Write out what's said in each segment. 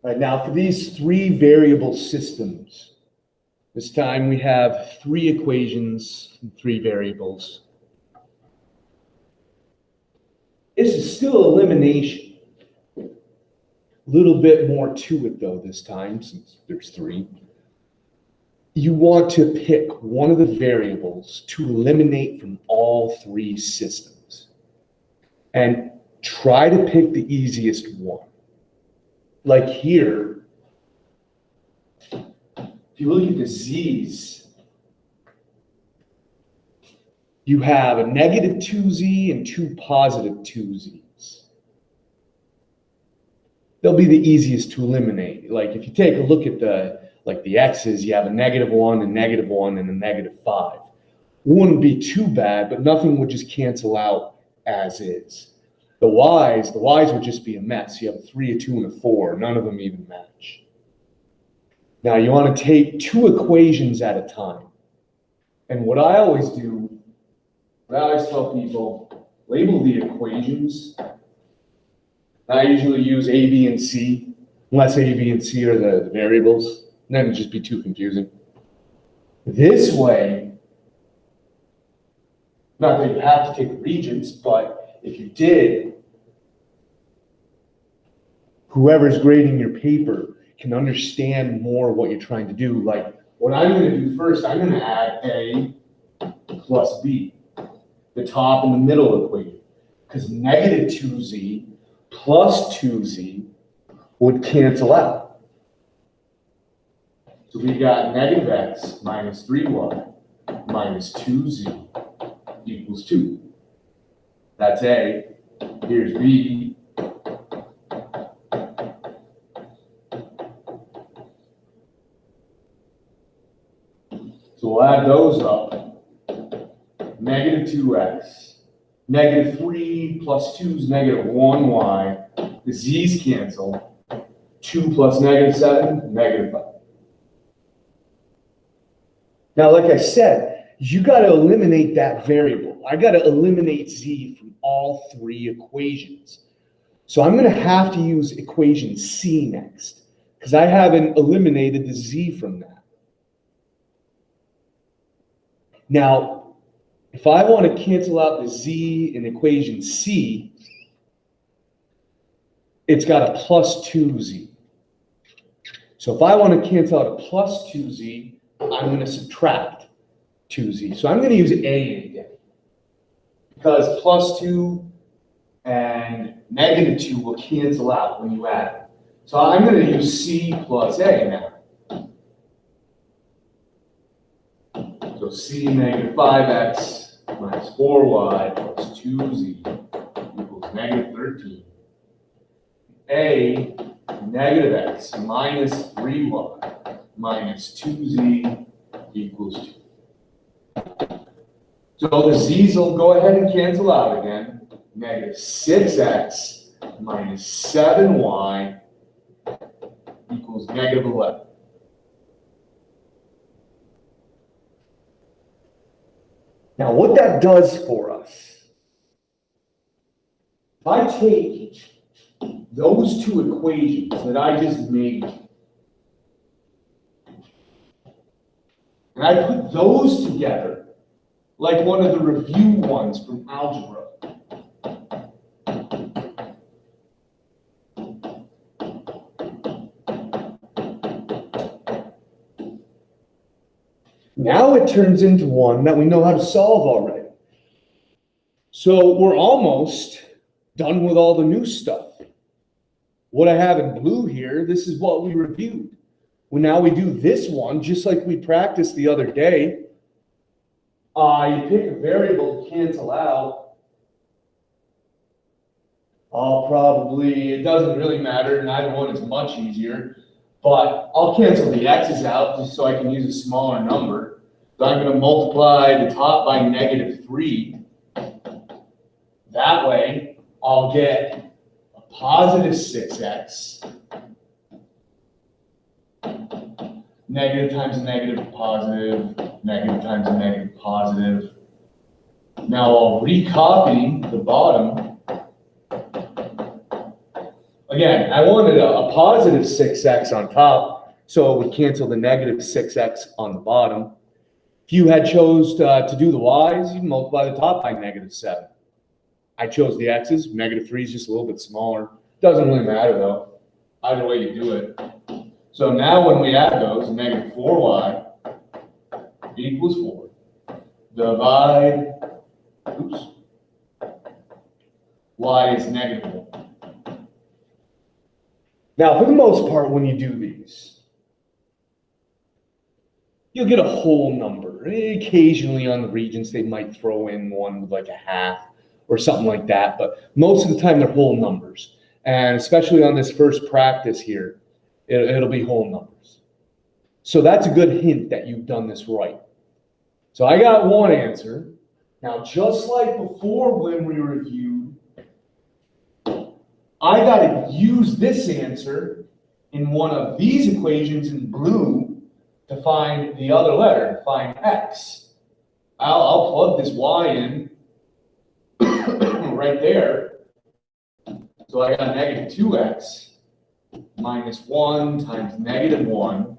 All right, now for these three variable systems, this time we have three equations and three variables. This is still elimination. A little bit more to it though this time, since there's three. You want to pick one of the variables to eliminate from all three systems. And try to pick the easiest one. Like here, if you look at the z's, you have a negative 2z and two positive 2z's. They'll be the easiest to eliminate. Like if you take a look at the x's, you have a -1, a -1, and a -5. Wouldn't be too bad, but nothing would just cancel out as is. The y's would just be a mess. You have a 3, a 2, and a 4. None of them even match. Now you want to take two equations at a time. And what I always do, what I always tell people, label the equations. I usually use A, B, and C, unless A, B, and C are the variables. And then it'd just be too confusing. This way, not that you have to take regents, but if you did, whoever's grading your paper can understand more what you're trying to do. Like what I'm going to do first, I'm going to add A plus B, the top and the middle equation, because -2z plus 2z would cancel out. So we got -x minus 3y minus 2z equals 2. That's A. Here's B. So we'll add those up. -2x. -3 plus 2 is -1y. The z's cancel. 2 plus -7, -5. Now, like I said, you got to eliminate that variable. I got to eliminate z from all three equations. So I'm going to have to use equation C next, because I haven't eliminated the z from that. Now, if I want to cancel out the z in equation C, it's got a plus 2z. So if I want to cancel out a plus 2z, I'm going to subtract 2z. So I'm going to use A again, because plus 2 and -2 will cancel out when you add it. So I'm going to use C plus A now. So C -5x minus 4y plus 2z equals -13. A -x minus 3y minus 2z equals 2. So the z's will go ahead and cancel out again. -6x minus 7y equals -11. Now what that does for us, if I take those two equations that I just made, and I put those together like one of the review ones from algebra. Now it turns into one that we know how to solve already. So we're almost done with all the new stuff. What I have in blue here, this is what we reviewed. Well, now we do this one just like we practiced the other day. You pick a variable to cancel out. It doesn't really matter, neither one is much easier, but I'll cancel the x's out just so I can use a smaller number. So I'm going to multiply the top by -3. That way, I'll get a positive 6x. Negative times a negative, positive. Negative times a negative, positive. Now I'll recopy the bottom Again, I wanted a positive 6x on top, so it would cancel the negative 6x on the bottom. If you had chose to do the y's, you'd multiply the top by -7. I chose the x's. -3 is just a little bit smaller. Doesn't really matter though. Either way you do it. So now when we add those, -4y equals 4. Divide, oops, y is -1. Now, for the most part, when you do these, you'll get a whole number. Occasionally on the Regents, they might throw in one with like a half or something like that, but most of the time they're whole numbers. And especially on this first practice here, it'll be whole numbers. So that's a good hint that you've done this right. So I got one answer. Now, just like before when we reviewed, I got to use this answer in one of these equations in blue to find the other letter, to find x. I'll plug this y in right there. So I got -2x minus 1 times -1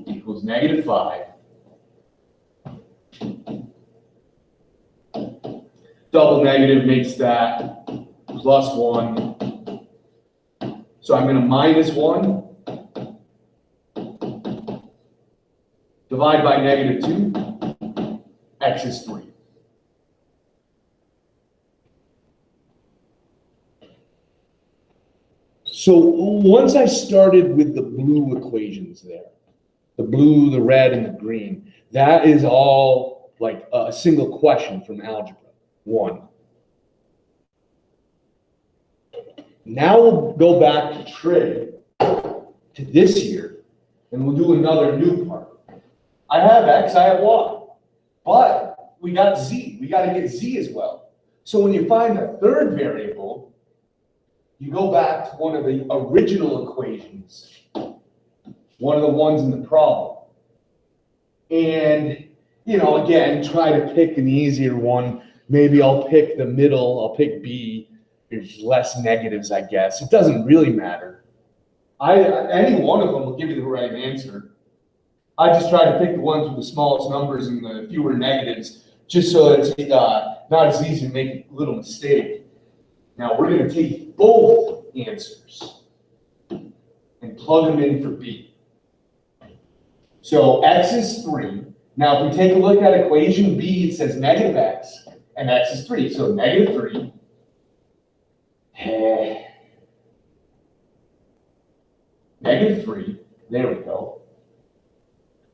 equals -5. Double negative makes that +1. So I'm going to -1 divide by -2, x is 3. So once I started with the blue equations there, the blue, the red, and the green, that is all like a single question from Algebra 1. Now we'll go back to trig, to this year, and we'll do another new part. I have x, I have y, but we got z. We got to get z as well. So when you find the third variable, you go back to one of the original equations, one of the ones in the problem. And, you know, again, try to pick an easier one. Maybe I'll pick the middle, I'll pick B. There's less negatives, I guess. It doesn't really matter. Any one of them will give you the right answer. I just try to pick the ones with the smallest numbers and the fewer negatives, just so it's not as easy to make a little mistake. Now we're going to take both answers and plug them in for B. So x is 3. Now if we take a look at equation B, it says -x, and x is 3. So -3. -3, there we go,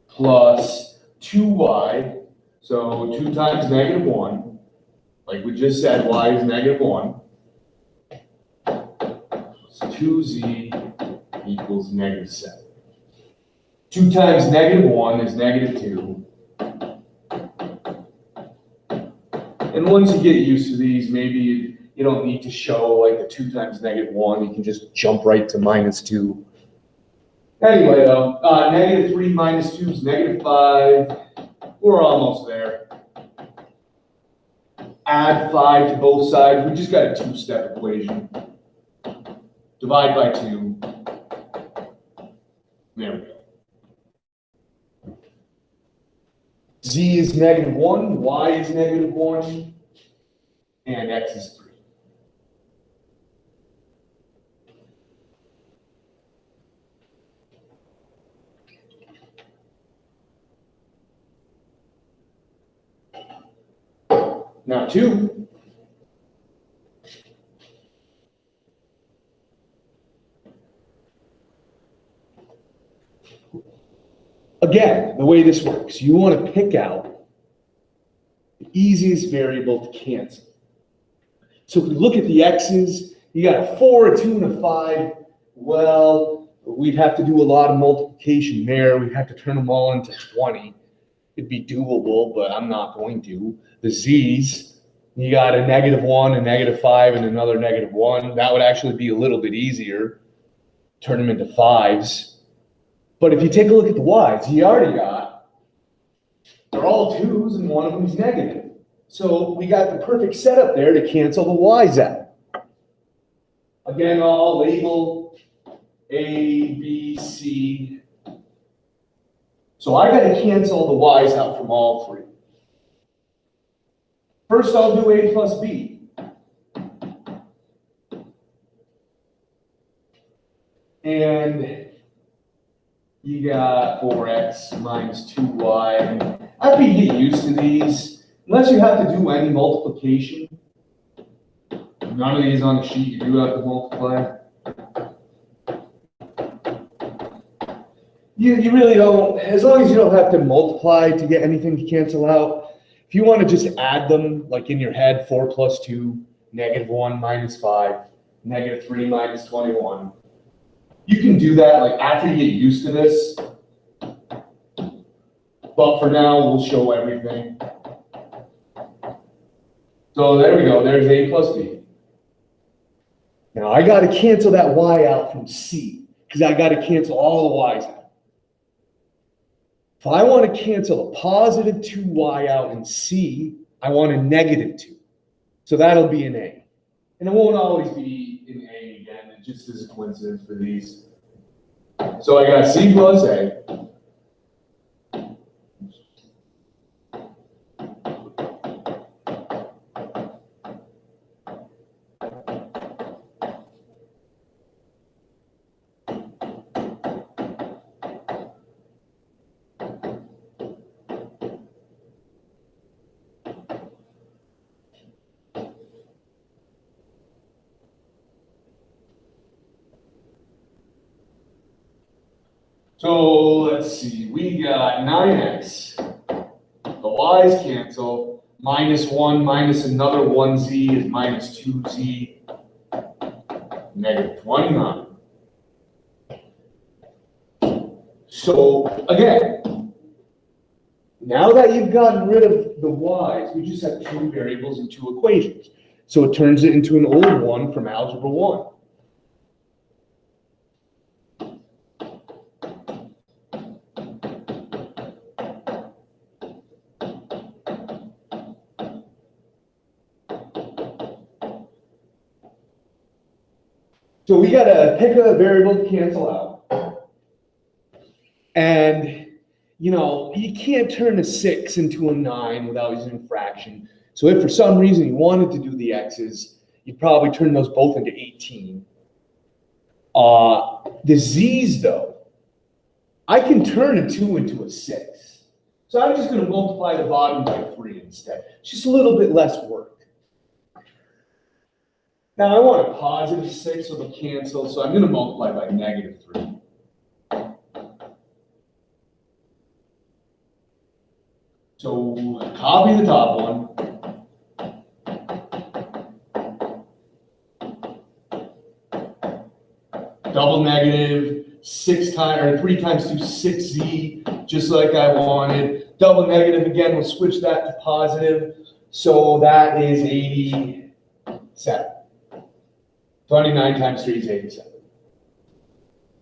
plus 2y, so 2 times -1, like we just said, y is -1, so 2z equals -7. 2 times -1 is -2. And once you get used to these, maybe you don't need to show like the 2 times -1. You can just jump right to -2. Anyway, though, -3 minus 2 is -5. We're almost there. Add 5 to both sides. We just got a 2-step equation. Divide by 2. There we go. Z is -1, y is -1, and x is 3. Now 2. Again, the way this works, you want to pick out the easiest variable to cancel. So if we look at the x's, you got a 4, a 2, and a 5. Well, we'd have to do a lot of multiplication there. We'd have to turn them all into 20. It'd be doable, but I'm not going to. The z's, you got a -1, a -5, and another -1. That would actually be a little bit easier. Turn them into 5s. But if you take a look at the y's, you already got, they're all 2s and one of them's negative. So we got the perfect setup there to cancel the y's out. Again, I'll label A, B, C. So I got to cancel the y's out from all three. First, I'll do A plus B. And you got 4x minus 2y. After you get used to these, unless you have to do any multiplication, none of these on the sheet, you do have to multiply. You really don't, as long as you don't have to multiply to get anything to cancel out. If you want to just add them, like in your head, 4 plus 2, -1 minus 5, -3 minus 21. You can do that like after you get used to this. But for now, we'll show everything. So there we go, there's A plus B. Now I got to cancel that y out from C, because I got to cancel all the y's out. If I want to cancel a positive 2y out in C, I want a -2. So that'll be an A. And it won't always be an A again, it just is a coincidence for these. So I got C plus A. So let's see, we got 9x, the y's cancel, -1 minus another 1z is -2z, -29. So again, now that you've gotten rid of the y's, we just have two variables and two equations. So it turns it into an old one from Algebra 1. So we got to pick a variable to cancel out. And, you know, you can't turn a 6 into a 9 without using a fraction. So if for some reason you wanted to do the x's, you'd probably turn those both into 18. The z's, though, I can turn a 2 into a 6. So I'm just going to multiply the bottom by 3 instead. Just a little bit less work. Now I want a positive 6, so they'll cancel, so I'm going to multiply by -3. So copy the top one. Double negative, 6 times, or 3 times 2, 6z, just like I wanted. Double negative again, we'll switch that to positive. So that is 87. 29 times 3 is 87.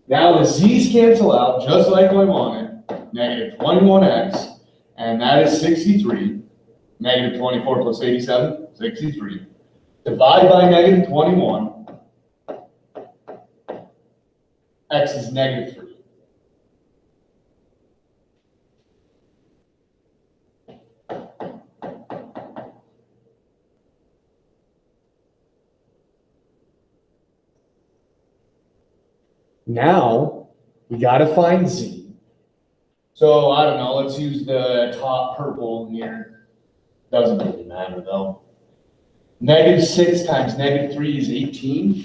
Now the z's cancel out just like I wanted. -21x, and that is 63. -24 plus 87, 63. Divide by -21. X is -3. Now, we got to find z. So, I don't know, let's use the top purple here. Doesn't really matter, though. -6 times -3 is 18.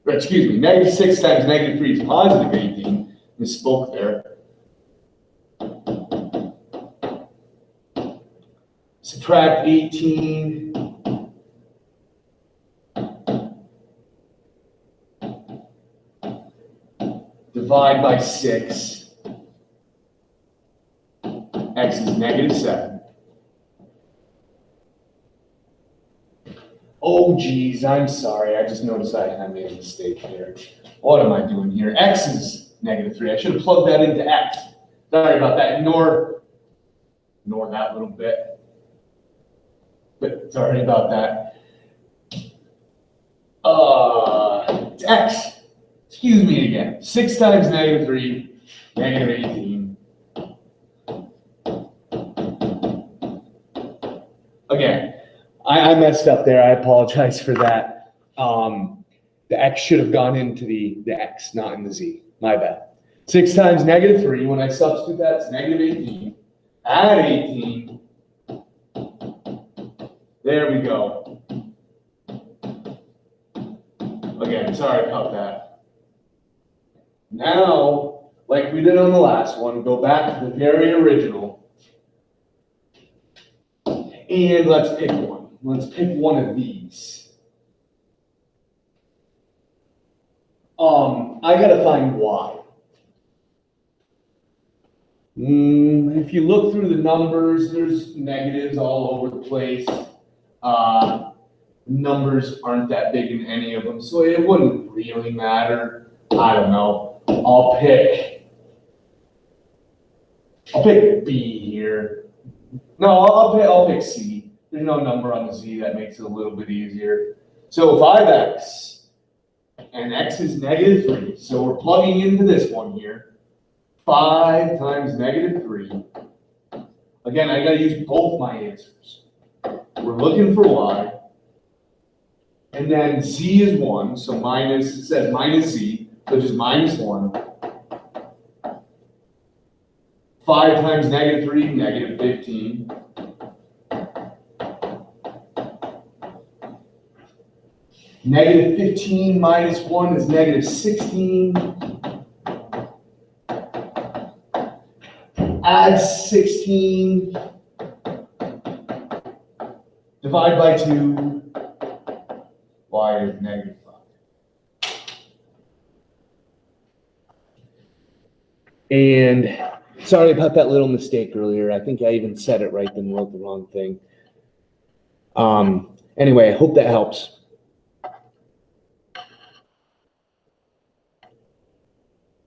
Or, excuse me, -6 times -3 is positive 18. Misspoke there. Subtract 18. Divide by 6. X is -7. Oh, geez, I'm sorry. I just noticed I made a mistake here. What am I doing here? X is -3. I should have plugged that into X. Sorry about that. Ignore that little bit. But sorry about that. It's x. Excuse me again. 6 times negative 3, negative 18. Again, I messed up there. I apologize for that. The x should have gone into the x, not in the z. My bad. 6 times negative 3, when I substitute that, it's negative 18. Add 18. There we go. Again, sorry about that. Now, like we did on the last one, go back to the very original. And let's pick one. Let's pick one of these. I gotta find y. If you look through the numbers, there's negatives all over the place. Numbers aren't that big in any of them, so it wouldn't really matter. I don't know. I'll pick B here. No, I'll pick C. There's no number on the Z. That makes it a little bit easier. So 5x. And x is negative 3. So we're plugging into this one here. 5 times negative 3. Again, I got to use both my answers. We're looking for y. And then z is 1. So minus, it says minus z, which is minus 1. 5 times negative 3, negative 15. Negative 15 minus 1 is negative 16. Add 16. Divide by 2. Y is negative 5. And sorry about that little mistake earlier. I think I even said it right, then wrote the wrong thing. Anyway, I hope that helps.